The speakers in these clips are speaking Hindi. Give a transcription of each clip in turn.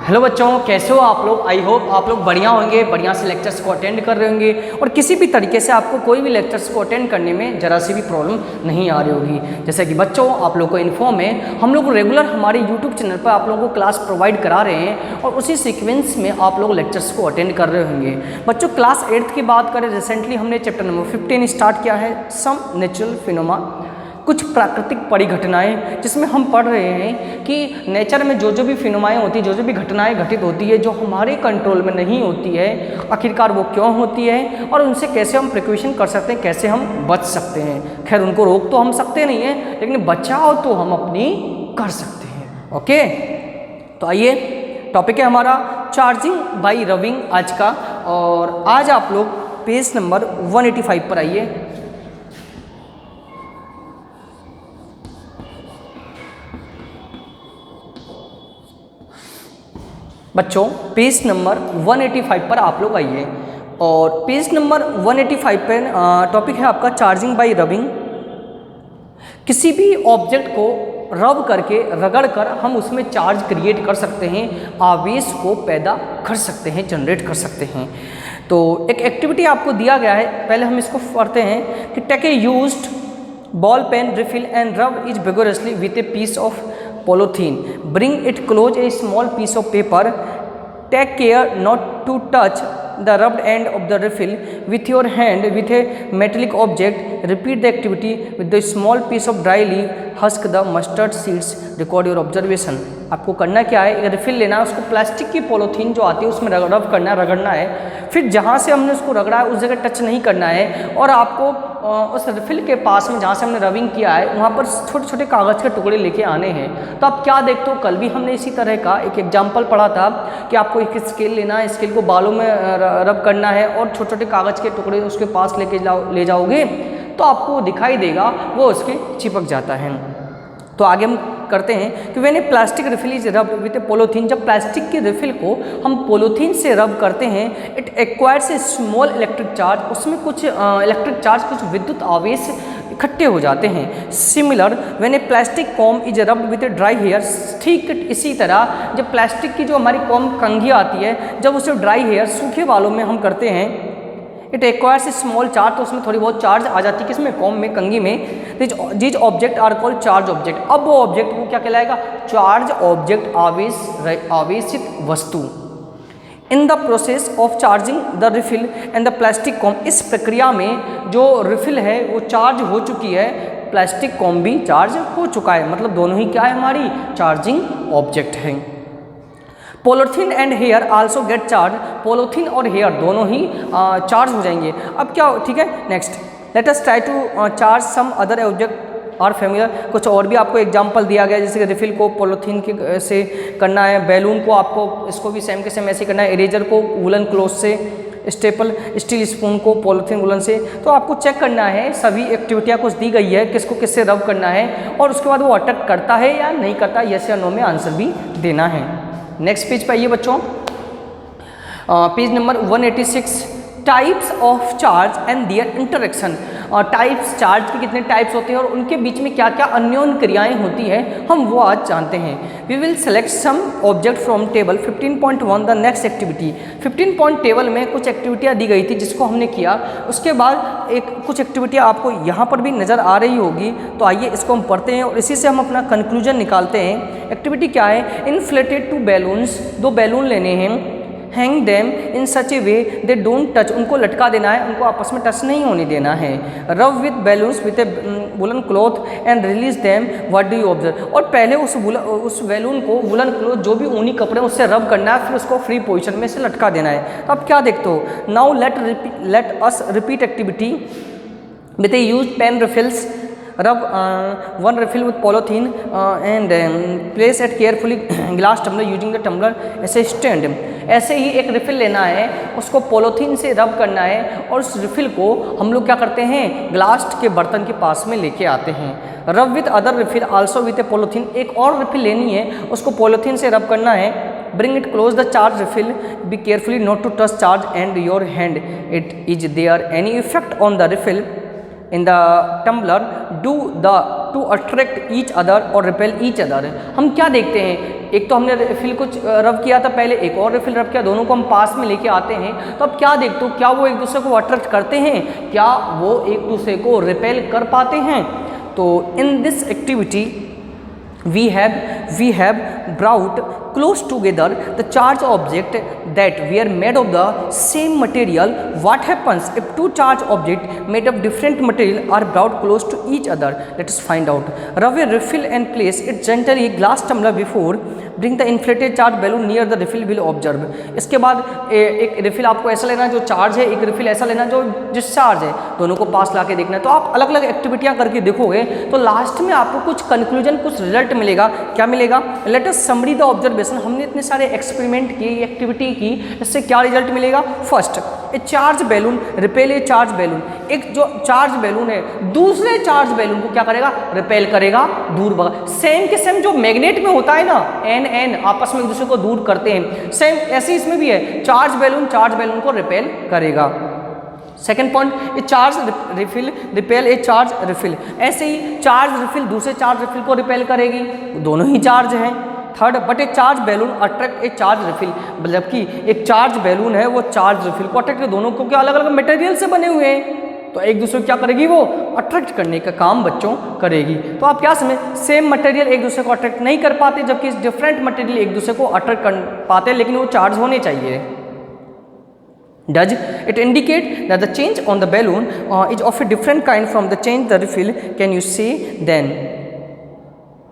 हेलो बच्चों, कैसे हो आप लोग। आई होप आप लोग बढ़िया होंगे, बढ़िया से लेक्चर्स को अटेंड कर रहे होंगे और किसी भी तरीके से आपको कोई भी लेक्चर्स को अटेंड करने में ज़रा सी भी प्रॉब्लम नहीं आ रही होगी। जैसे कि बच्चों आप लोग को इन्फॉर्म है, हम लोग रेगुलर हमारे यूट्यूब चैनल पर आप लोगों को क्लास प्रोवाइड करा रहे हैं और उसी सीक्वेंस में आप लोग लेक्चर्स को अटेंड कर रहे होंगे। बच्चों क्लास 8th की बात करें, रिसेंटली हमने चैप्टर नंबर 15 स्टार्ट किया है, सम नेचुरल फिनोमा, कुछ प्राकृतिक परिघटनाएं, जिसमें हम पढ़ रहे हैं कि नेचर में जो भी फिनोमाएँ होती है, जो भी घटनाएं घटित होती है जो हमारे कंट्रोल में नहीं होती है, आखिरकार वो क्यों होती है और उनसे कैसे हम प्रिकॉशन कर सकते हैं, कैसे हम बच सकते हैं। खैर उनको रोक तो हम सकते नहीं हैं, लेकिन बचाव तो हम अपनी कर सकते हैं। ओके, तो आइए, टॉपिक है हमारा चार्जिंग बाई रबिंग आज का। और आज आप लोग पेज नंबर 185 पर आइए। बच्चों पेज नंबर 185 पर आप लोग आइए और पेज नंबर 185 पर टॉपिक है आपका चार्जिंग बाय रबिंग। किसी भी ऑब्जेक्ट को रब करके, रगड़ कर हम उसमें चार्ज क्रिएट कर सकते हैं, आवेश को पैदा कर सकते हैं, जनरेट कर सकते हैं। तो एक एक्टिविटी आपको दिया गया है, पहले हम इसको पढ़ते हैं कि take a used ball pen refill and rub is vigorously with a piece of polythene. Bring it close a small piece of paper. Take care not to touch the rubbed end of the refill with your hand with a metallic object. Repeat the activity with the small piece of dry leaf. Husk the mustard seeds. Record your observation. आपको करना क्या है, रिफिल लेना है, उसको प्लास्टिक की पॉलीथीन जो आती है उसमें रब करना है, रगड़ना है। फिर जहाँ से हमने उसको रगड़ा है उस जगह टच नहीं करना है और आपको उस रिफिल के पास में जहाँ से हमने रबिंग किया है वहाँ पर छोटे छोटे कागज़ के टुकड़े लेके आने हैं। तो आप क्या देखते हो, कल भी हमने इसी तरह का एक एग्जाम्पल पढ़ा था कि आपको एक स्केल लेना है, स्केल को बालों में रब करना है और छोटे छोटे कागज़ के टुकड़े उसके पास ले जाओगे तो आपको दिखाई देगा, वो उसके चिपक जाता है। तो आगे हम करते हैं कि when a plastic refill is rubbed with A polythene, जब प्लास्टिक की रिफिल को हम पॉलीथीन से रब करते हैं, it acquires A small electric charge, उसमें कुछ इलेक्ट्रिक चार्ज, कुछ विद्युत आवेश इकट्ठे हो जाते हैं। Similar when a plastic comb is rubbed with a dry hair, ठीक इसी तरह जब प्लास्टिक की जो हमारी कॉम कंघी आती है, जब उसे ड्राई हेयर सूखे बालों में हम करते हैं, इट एक्वायर्स स्मॉल चार्ज, तो उसमें थोड़ी बहुत चार्ज आ जाती है, किसमें, कॉम में, कंघी में। These object are called charge object. अब वो ऑब्जेक्ट वो क्या कहलाएगा, चार्ज ऑब्जेक्ट, आवेशित वस्तु। In the process of charging the refill and the plastic com, इस प्रक्रिया में जो रिफिल है वो चार्ज हो चुकी है, प्लास्टिक कॉम भी चार्ज हो चुका है, मतलब दोनों ही क्या है, हमारी चार्जिंग ऑब्जेक्ट है। Polythene and hair also get charge, polythene और हेयर दोनों ही चार्ज हो जाएंगे। अब क्या, ठीक है, next let us try to charge some other object और फेमिलियर। कुछ और भी आपको एग्जांपल दिया गया है, जैसे कि रिफिल को पॉलीथीन के से करना है, बैलून को आपको इसको भी सेम के सेम ऐसे करना है, इरेजर को वुलन क्लॉथ से, स्टेपल स्टील स्पून को पॉलीथीन वुलन से। तो आपको चेक करना है, सभी एक्टिविटियाँ कुछ दी गई है, किसको किससे रब करना है और उसके बाद वो अटैक करता है या नहीं करता, यस या नो में आंसर भी देना है। नेक्स्ट पेज पे आइए बच्चों, page number 186, types of charge and their interaction. Types, charge के कितने टाइप्स होते हैं और उनके बीच में क्या क्या अन्योन्य क्रियाएं होती हैं, हम वो आज जानते हैं। We will select some object from table 15.1 the next activity. 15 point table में कुछ एक्टिविटियाँ दी गई थी जिसको हमने किया, उसके बाद कुछ एक्टिविटियाँ आपको यहाँ पर भी नज़र आ रही होगी। तो आइए इसको हम पढ़ते हैं और इसी से हम अपना कंक्लूजन निकालते हैं। एक्टिविटी क्या है, इन्फ्लेटेड 2 बैलून्स, 2 बैलून लेने हैं, hang them in such A way they don't touch, उनको लटका देना है, उनको आपस में टच नहीं होने देना है। रब with balloons with A woollen cloth and release them, what do you observe. और पहले उस बैलून को वुलन क्लॉथ, जो भी ऊनी कपड़े उससे रब करना है, फिर उसको फ्री पोजीशन में से लटका देना है। तो आप क्या देखते हो, now let us repeat activity with a use pen refills, rub one refill with polythene and place it carefully glass tumbler using the tumbler as a stand। ऐसे ही एक रिफिल लेना है, उसको पॉलीथीन से रब करना है और उस रिफिल को हम लोग क्या करते हैं, ग्लास के बर्तन के पास में लेके आते हैं। रब with other refill also with A polythene, एक और रिफिल लेनी है, उसको पॉलीथीन से रब करना है। Bring it close the charge refill, be carefully not to touch charge and your hand, it is there any effect on the refill in the tumbler do the two attract each other और रिपेल ईच अदर। हम क्या देखते हैं, एक तो हमने रिफिल को रब किया था पहले, एक और रिफिल रब किया, दोनों को हम पास में लेके आते हैं, तो अब क्या देखते हो, क्या वो एक दूसरे को अट्रैक्ट करते हैं, क्या वो एक दूसरे को रिपेल कर पाते हैं। तो in this activity we have brought close together the charged object that were made of the same material. What happens if two charged objects made of different material are brought close to each other? Let us find out. Rub a refill and place it gently glass tumbler before bring the inflated charged balloon near the refill will observe. इसके बाद एक रिफिल आपको ऐसा लेना जो चार्ज है, एक रिफिल ऐसा लेना जो डिस्चार्ज है, दोनों को पास ला के देखना है। तो आप अलग अलग एक्टिविटियां करके देखोगे तो लास्ट में आपको कुछ कंक्लूजन, कुछ रिजल्ट मिलेगा। क्या मिलेगा? Let us summary the observation. हमने इतने सारे एक्सपेरिमेंट की, एक्टिविटी की, इससे क्या रिजल्ट मिलेगा? फर्स्ट, ए चार्ज बैलून रिपेल ए चार्ज बैलून। एक जो चार्ज बैलून है दूसरे चार्ज बैलून को क्या करेगा? रिपेल करेगा, दूर भगा। सेम के सेम जो मैग्नेट में होता है ना, एन आपस में एक दूसरे को दूर करते हैं, सेम ऐसे इसमें भी है, चार्ज बैलून को रिपेल करेगा। सेकेंड पॉइंट, ए चार्ज रिफिल रिपेल ए चार्ज रिफिल। ऐसे ही चार्ज रिफिल दूसरे चार्ज रिफिल को रिपेल करेगी, दोनों ही चार्ज हैं। Third, but A charge balloon attract A charge refill. जबकि एक चार्ज बैलून है वो चार्ज रिफिल को अट्रैक्ट, दोनों को क्या अलग अलग मटेरियल से बने हुए हैं, तो एक दूसरे को क्या करेगी? वो अट्रैक्ट करने का काम बच्चों करेगी। तो आप क्या समझ, सेम मटेरियल एक दूसरे को अट्रैक्ट नहीं कर पाते, जबकि डिफरेंट मटेरियल एक दूसरे को अट्रैक्ट कर पाते, लेकिन वो चार्ज होने चाहिए। Does it indicate that the change on the balloon is of a different kind from the change the refill? Can you say then?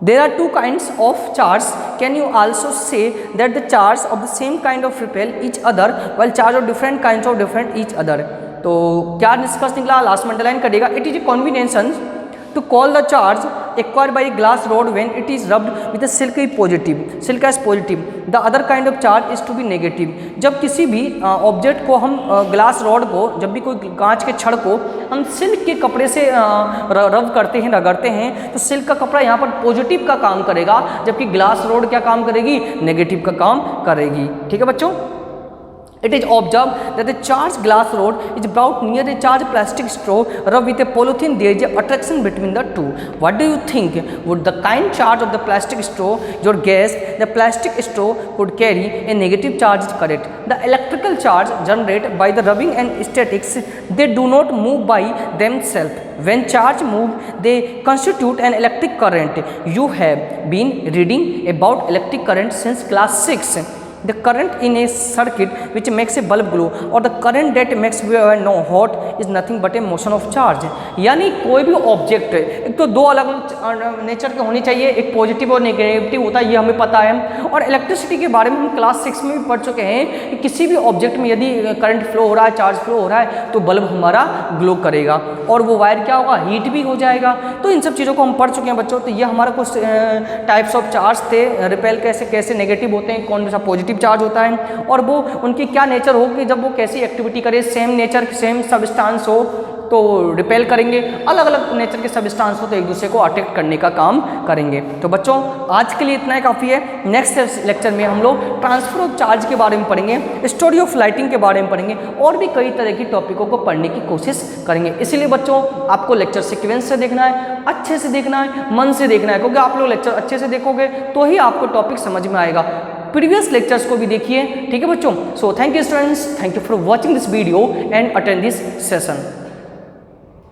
There are two kinds of charge. Can you also say that the charge of the same kind of repel each other while charge of different kinds of different each other? तो क्या निष्कर्ष निकला? लास्ट में अंडरलाइन करेगा। It is a combination to call the charge acquired by glass rod when it is rubbed with silk positive, silk as positive, the other kind of charge is to be negative. जब किसी भी ऑब्जेक्ट को हम ग्लास रॉड को, जब भी कोई कांच के छड़ को हम सिल्क के कपड़े से रब करते हैं, रगड़ते हैं, तो सिल्क का कपड़ा यहाँ पर पॉजिटिव का काम करेगा, जबकि ग्लास रॉड क्या काम करेगी? नेगेटिव का काम करेगी। ठीक है बच्चों? It is observed that the charged glass rod is brought near a charged plastic straw rubbed with a polythene. There is a attraction between the two. What do you think? Would the kind charge of the plastic straw, your guess, the plastic straw could carry a negative charge is correct. The electrical charge generated by the rubbing and statics, they do not move by themselves. When charge move, they constitute an electric current. You have been reading about electric current since class 6. The current in a circuit which makes a bulb glow or the current that makes no hot is nothing but a motion of charge. यानी कोई भी ऑब्जेक्ट, एक तो दो अलग अलग नेचर के होने चाहिए, एक पॉजिटिव और नेगेटिव होता है, ये हमें पता है। और इलेक्ट्रिसिटी के बारे में हम क्लास 6 में भी पढ़ चुके हैं कि किसी भी ऑब्जेक्ट में यदि करंट फ्लो हो रहा है, चार्ज फ्लो हो रहा है, तो बल्ब हमारा ग्लो करेगा और वो वायर क्या होगा? हीट भी हो जाएगा। तो इन सब चीज़ों को हम पढ़ चुके हैं बच्चों। तो ये हमारा कुछ टाइप्स ऑफ चार्ज थे, रिपेल कैसे कैसे नेगेटिव होते हैं, कौन सा पॉजिटिव चार्ज होता है, और वो उनकी क्या नेचर होगी जब वो कैसी एक्टिविटी करे, सेम नेचर सेम सबस्टांस हो तो रिपेल करेंगे, अलग अलग नेचर के सबस्टांस हो तो एक दूसरे को अट्रैक्ट करने का काम करेंगे। तो बच्चों आज के लिए इतना ही काफ़ी है। नेक्स्ट लेक्चर में हम लोग ट्रांसफर ऑफ चार्ज के बारे में पढ़ेंगे, स्टोरी ऑफ लाइटिंग के बारे में पढ़ेंगे, और भी कई तरह की टॉपिकों को पढ़ने की कोशिश करेंगे। इसीलिए बच्चों आपको लेक्चर सीक्वेंस से देखना है, अच्छे से देखना है, मन से देखना है, क्योंकि आप लोग लेक्चर अच्छे से देखोगे तो ही आपको टॉपिक समझ में आएगा। प्रीवियस लेक्चर्स को भी देखिए। ठीक है बच्चों? So thank you students, thank you for watching this video and attend this session.